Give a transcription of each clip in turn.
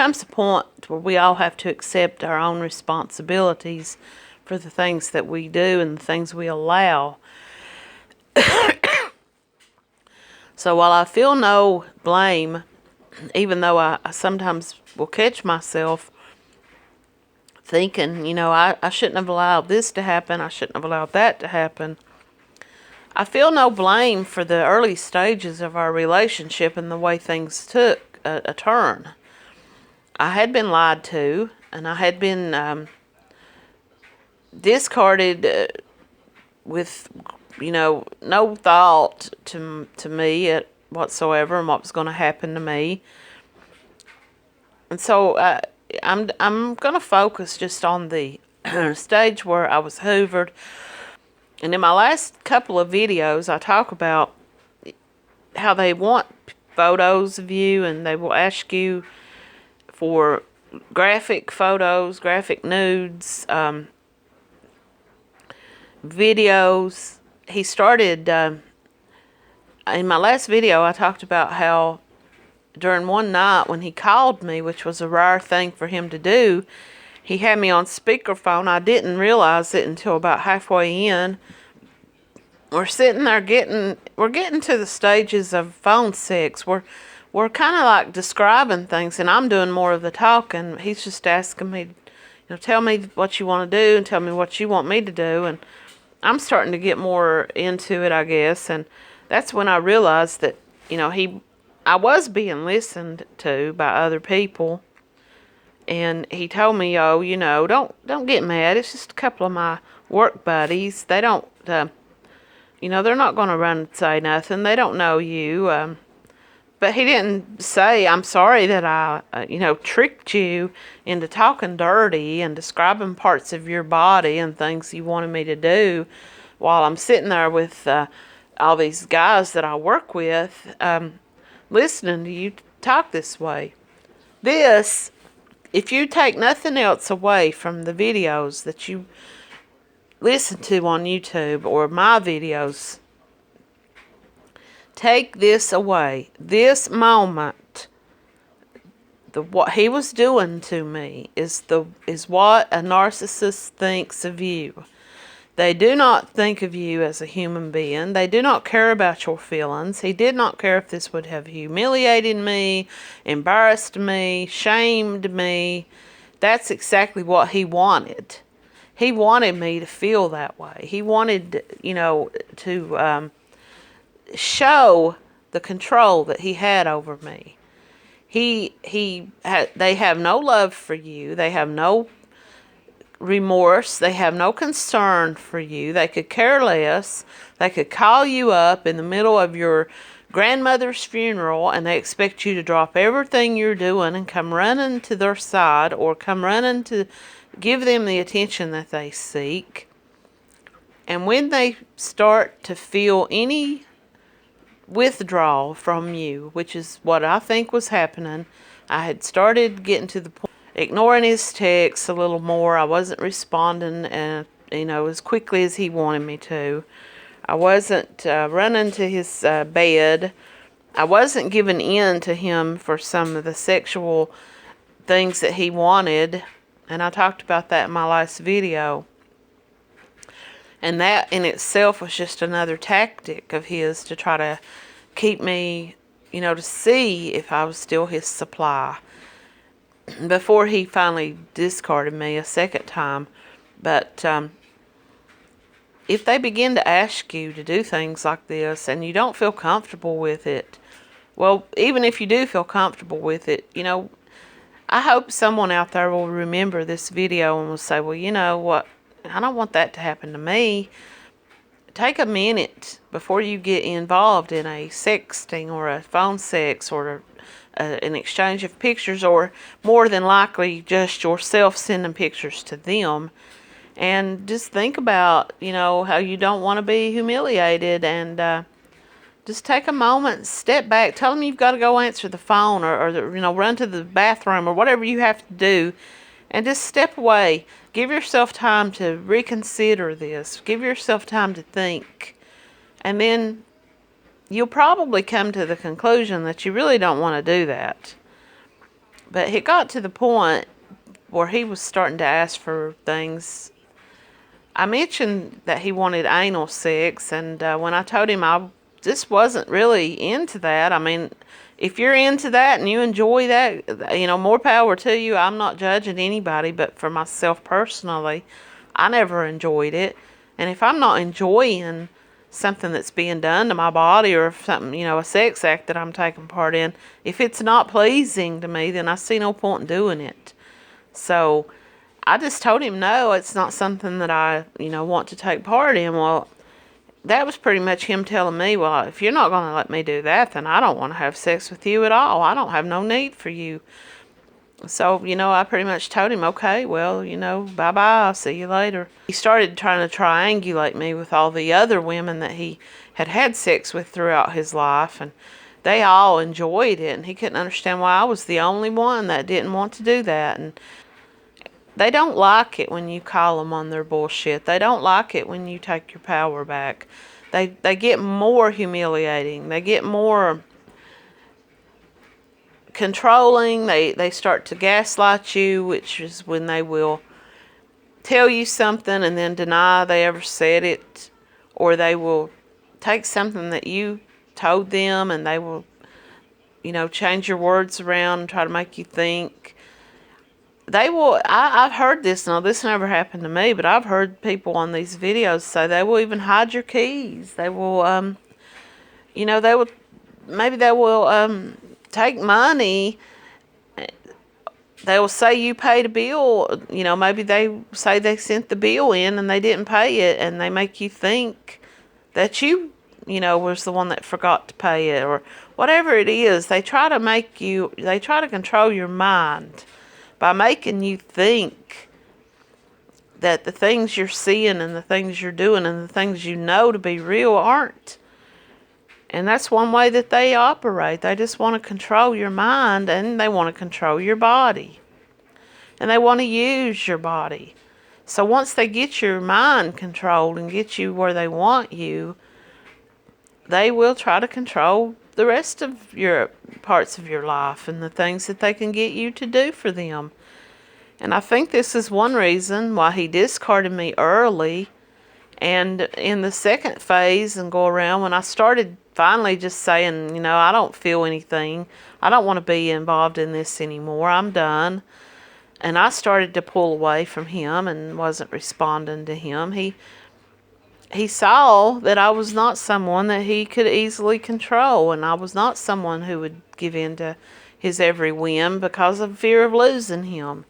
comes a point where we all have to accept our own responsibilities for the things that we do and the things we allow. So while I feel no blame, even though I sometimes will catch myself thinking, I shouldn't have allowed this to happen, I shouldn't have allowed that to happen, I feel no blame for the early stages of our relationship and the way things took a turn. I had been lied to, and I had been discarded with, no thought to me whatsoever and what was going to happen to me. And so I'm going to focus just on the stage where I was hoovered. And in my last couple of videos, I talk about how they want photos of you, and they will ask you for graphic photos, graphic nudes, videos. He started, in my last video, I talked about how during one night when he called me, which was a rare thing for him to do, he had me on speakerphone. I didn't realize it until about halfway in. We're sitting there we're getting to the stages of phone sex. We're kind of like describing things, and I'm doing more of the talking. He's just asking me, tell me what you want to do and tell me what you want me to do. And I'm starting to get more into it, I guess. And that's when I realized that, I was being listened to by other people. And he told me, don't get mad. It's just a couple of my work buddies. They don't, they're not going to run and say nothing. They don't know you. But he didn't say, I'm sorry that I, tricked you into talking dirty and describing parts of your body and things you wanted me to do while I'm sitting there with all these guys that I work with, listening to you talk this way. This, if you take nothing else away from the videos that you listen to on YouTube or my videos, take this away. This moment, what he was doing to me is what a narcissist thinks of you. They do not think of you as a human being. They do not care about your feelings. He did not care if this would have humiliated me, embarrassed me, shamed me. That's exactly what he wanted. He wanted me to feel that way. He wanted, to show the control that he had over me. They have no love for you. They have no remorse. They have no concern for you. They could care less. They could call you up in the middle of your grandmother's funeral and they expect you to drop everything you're doing and come running to their side or come running to give them the attention that they seek. And when they start to feel any withdrawal from you, which is what I think was happening, I had started getting to the point ignoring his texts a little more. I wasn't responding as quickly as he wanted me to. I wasn't running to his bed. I wasn't giving in to him for some of the sexual things that he wanted. And I talked about that in my last video. And that in itself was just another tactic of his to try to keep me, to see if I was still his supply. Before he finally discarded me a second time. But if they begin to ask you to do things like this and you don't feel comfortable with it, well, even if you do feel comfortable with it, I hope someone out there will remember this video and will say, well, you know what, I don't want that to happen to me. Take a minute before you get involved in a sexting or a phone sex or an exchange of pictures, or more than likely just yourself sending pictures to them. And just think about, how you don't want to be humiliated, and just take a moment, step back, tell them you've got to go answer the phone or run to the bathroom or whatever you have to do, and just step away. Give yourself time to reconsider this. Give yourself time to think. And then you'll probably come to the conclusion that you really don't want to do that. But it got to the point where he was starting to ask for things. I mentioned that he wanted anal sex, and when I told him I just wasn't really into that, I mean, if you're into that and you enjoy that, more power to you. I'm not judging anybody, but for myself personally, I never enjoyed it. And if I'm not enjoying something that's being done to my body, or something, a sex act that I'm taking part in, if it's not pleasing to me, then I see no point in doing it. So I just told him, no, it's not something that I, want to take part in. Well, that was pretty much him telling me, well, if you're not going to let me do that, then I don't want to have sex with you at all. I don't have no need for you. So, I pretty much told him, okay, well, bye-bye, I'll see you later. He started trying to triangulate me with all the other women that he had had sex with throughout his life, and they all enjoyed it, and he couldn't understand why I was the only one that didn't want to do that. And they don't like it when you call them on their bullshit. They don't like it when you take your power back. They get more humiliating. They get more controlling. They start to gaslight you, which is when they will tell you something and then deny they ever said it, or they will take something that you told them and they will, change your words around and try to make you think. They will, I've heard this, now this never happened to me, but I've heard people on these videos say they will even hide your keys. They will, they will take money. They will say you paid a bill. Maybe they say they sent the bill in and they didn't pay it, and they make you think that you, was the one that forgot to pay it, or whatever it is. They try to control your mind by making you think that the things you're seeing and the things you're doing and the things you know to be real aren't. And that's one way that they operate. They just want to control your mind, and they want to control your body. And they want to use your body. So once they get your mind controlled and get you where they want you, they will try to control the rest of your parts of your life and the things that they can get you to do for them. And I think this is one reason why he discarded me early. And in the second phase and go around, when I started finally just saying, I don't feel anything. I don't want to be involved in this anymore. I'm done. And I started to pull away from him and wasn't responding to him. He saw that I was not someone that he could easily control, and I was not someone who would give in to his every whim because of fear of losing him.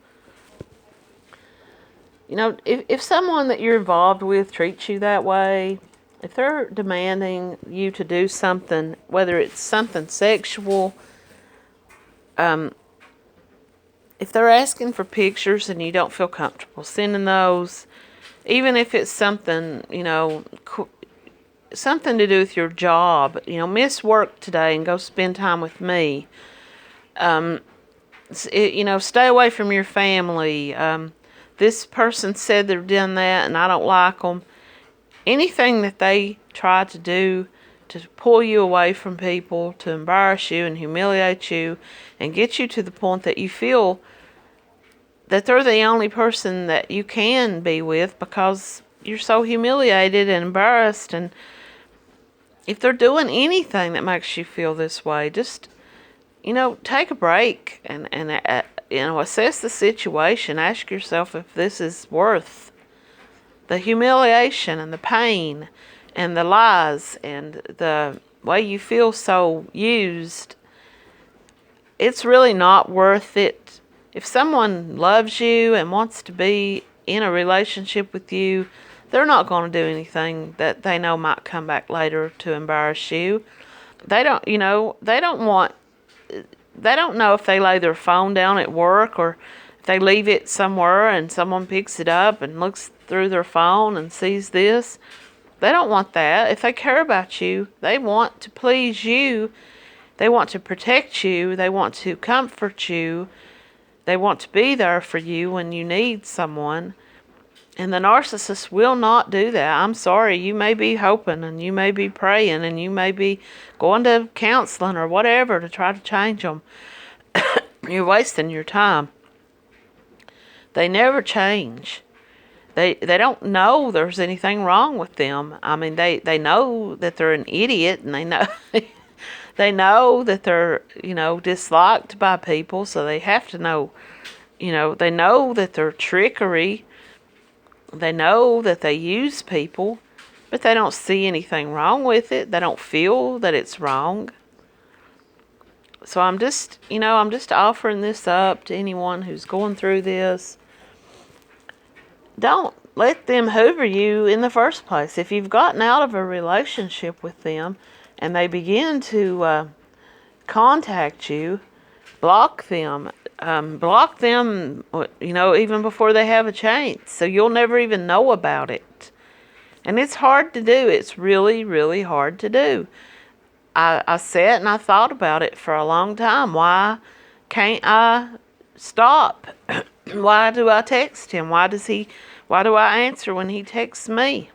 If someone that you're involved with treats you that way, if they're demanding you to do something, whether it's something sexual, if they're asking for pictures and you don't feel comfortable sending those, even if it's something, something to do with your job, miss work today and go spend time with me. Stay away from your family. This person said they've done that and I don't like them. Anything that they try to do to pull you away from people, to embarrass you and humiliate you and get you to the point that you feel that they're the only person that you can be with because you're so humiliated and embarrassed. And if they're doing anything that makes you feel this way, just, take a break and assess the situation. Ask yourself if this is worth the humiliation and the pain and the lies and the way you feel so used. It's really not worth it. If someone loves you and wants to be in a relationship with you, they're not going to do anything that they know might come back later to embarrass you. They don't know if they lay their phone down at work or if they leave it somewhere and someone picks it up and looks through their phone and sees this. They don't want that. If they care about you, they want to please you. They want to protect you. They want to comfort you. They want to be there for you when you need someone. And the narcissist will not do that. I'm sorry. You may be hoping and you may be praying and you may be going to counseling or whatever to try to change them. You're wasting your time. They never change. They don't know there's anything wrong with them. I mean, they know that they're an idiot, and they know they know that they're, disliked by people, so they have to know, they know that they're trickery. They know that they use people, but they don't see anything wrong with it. They don't feel that it's wrong. So I'm just offering this up to anyone who's going through this. Don't let them hoover you in the first place. If you've gotten out of a relationship with them and they begin to contact you, block them. Block them, even before they have a chance. So you'll never even know about it. And it's hard to do. It's really, really hard to do. I sat and I thought about it for a long time. Why can't I stop? Why do I text him? Why do I answer when he texts me?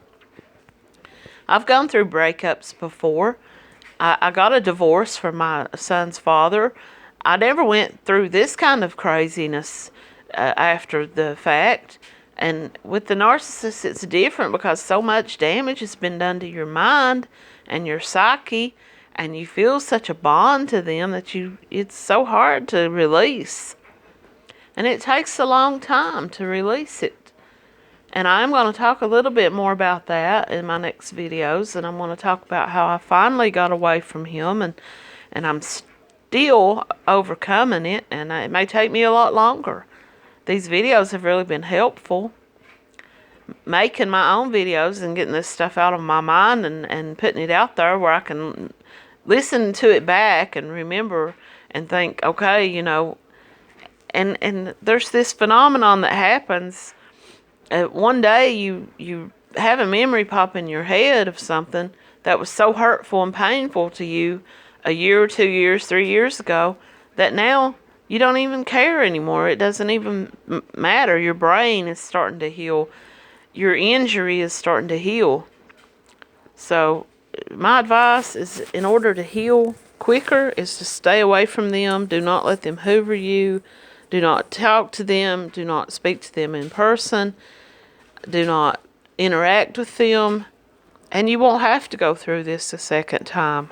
I've gone through breakups before. I got a divorce from my son's father. I never went through this kind of craziness after the fact. And with the narcissist, it's different because so much damage has been done to your mind and your psyche, and you feel such a bond to them that it's so hard to release. And it takes a long time to release it. And I'm going to talk a little bit more about that in my next videos. And I'm going to talk about how I finally got away from him. And I'm still overcoming it. And it may take me a lot longer. These videos have really been helpful. Making my own videos and getting this stuff out of my mind and putting it out there where I can listen to it back and remember and think, okay, and there's this phenomenon that happens. One day you have a memory pop in your head of something that was so hurtful and painful to you a year or 2 years, 3 years ago, that now you don't even care anymore. It doesn't even matter. Your brain is starting to heal. Your injury is starting to heal. So my advice is, in order to heal quicker, is to stay away from them. Do not let them hoover you. Do not talk to them. Do not speak to them in person. Do not interact with them. And you won't have to go through this a second time.